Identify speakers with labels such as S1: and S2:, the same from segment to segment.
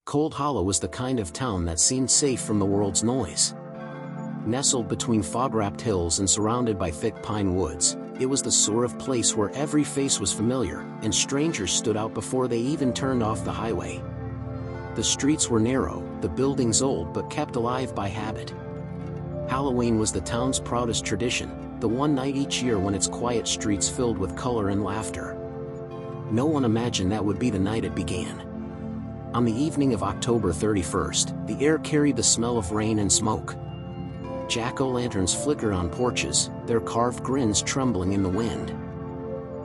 S1: Cold Hollow was the kind of town that seemed safe from the world's noise. Nestled between fog-wrapped hills and surrounded by thick pine woods, it was the sort of place where every face was familiar, and strangers stood out before they even turned off the highway. The streets were narrow, the buildings old but kept alive by habit. Halloween was the town's proudest tradition, the one night each year when its quiet streets filled with color and laughter. No one imagined that would be the night it began. On the evening of October 31st, the air carried the smell of rain and smoke. Jack-o'-lanterns flickered on porches, their carved grins trembling in the wind.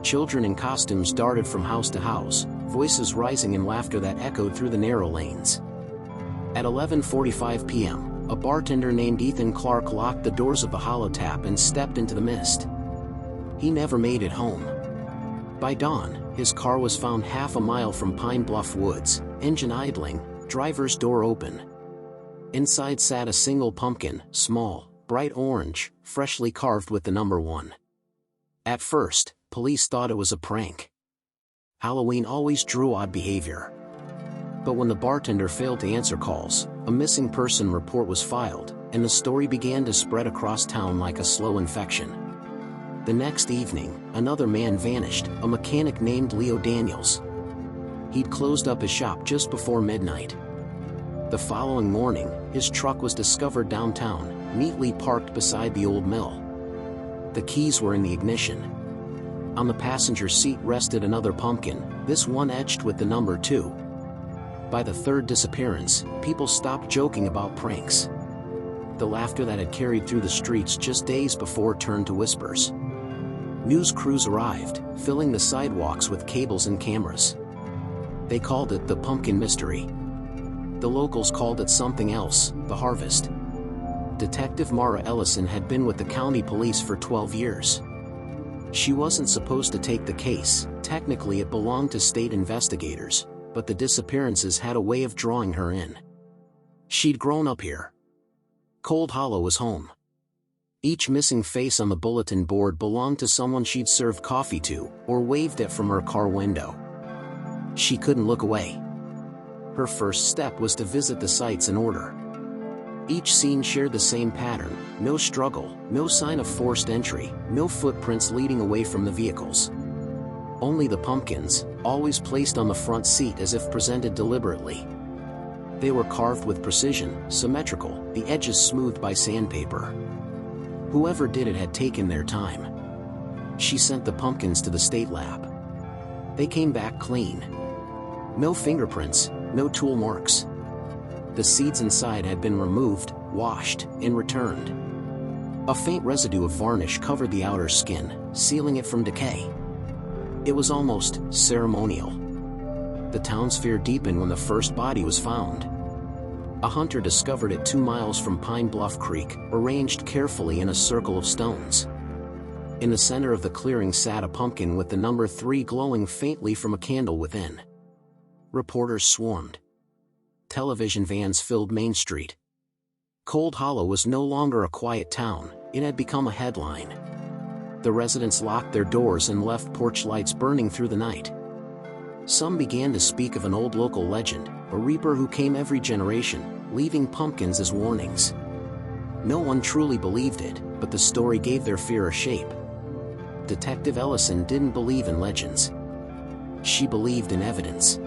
S1: Children in costumes darted from house to house, voices rising in laughter that echoed through the narrow lanes. At 11:45 p.m., a bartender named Ethan Clark locked the doors of the Hollow Tap and stepped into the mist. He never made it home. By dawn, his car was found half a mile from Pine Bluff Woods, engine idling, driver's door open. Inside sat a single pumpkin, small, bright orange, freshly carved with the number 1. At first, police thought it was a prank. Halloween always drew odd behavior. But when the bartender failed to answer calls, a missing person report was filed, and the story began to spread across town like a slow infection. The next evening, another man vanished, a mechanic named Leo Daniels. He'd closed up his shop just before midnight. The following morning, his truck was discovered downtown, neatly parked beside the old mill. The keys were in the ignition. On the passenger seat rested another pumpkin, this one etched with the number 2. By the third disappearance, people stopped joking about pranks. The laughter that had carried through the streets just days before turned to whispers. News crews arrived, filling the sidewalks with cables and cameras. They called it the Pumpkin Mystery. The locals called it something else, the Harvest. Detective Mara Ellison had been with the county police for 12 years. She wasn't supposed to take the case, technically it belonged to state investigators, but the disappearances had a way of drawing her in. She'd grown up here. Cold Hollow was home. Each missing face on the bulletin board belonged to someone she'd served coffee to, or waved at from her car window. She couldn't look away. Her first step was to visit the sites in order. Each scene shared the same pattern: no struggle, no sign of forced entry, no footprints leading away from the vehicles. Only the pumpkins, always placed on the front seat as if presented deliberately. They were carved with precision, symmetrical, the edges smoothed by sandpaper. Whoever did it had taken their time. She sent the pumpkins to the state lab. They came back clean. No fingerprints, no tool marks. The seeds inside had been removed, washed, and returned. A faint residue of varnish covered the outer skin, sealing it from decay. It was almost ceremonial. The town's fear deepened when the first body was found. A hunter discovered it 2 miles from Pine Bluff Creek, arranged carefully in a circle of stones. In the center of the clearing sat a pumpkin with the number 3 glowing faintly from a candle within. Reporters swarmed. Television vans filled Main Street. Cold Hollow was no longer a quiet town, it had become a headline. The residents locked their doors and left porch lights burning through the night. Some began to speak of an old local legend, a reaper who came every generation, leaving pumpkins as warnings. No one truly believed it, but the story gave their fear a shape. Detective Ellison didn't believe in legends. She believed in evidence.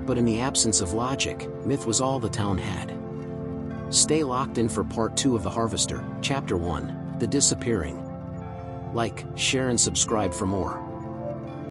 S1: But in the absence of logic, myth was all the town had. Stay locked in for Part 2 of The Harvester, Chapter 1, The Disappearing. Like, share and subscribe for more.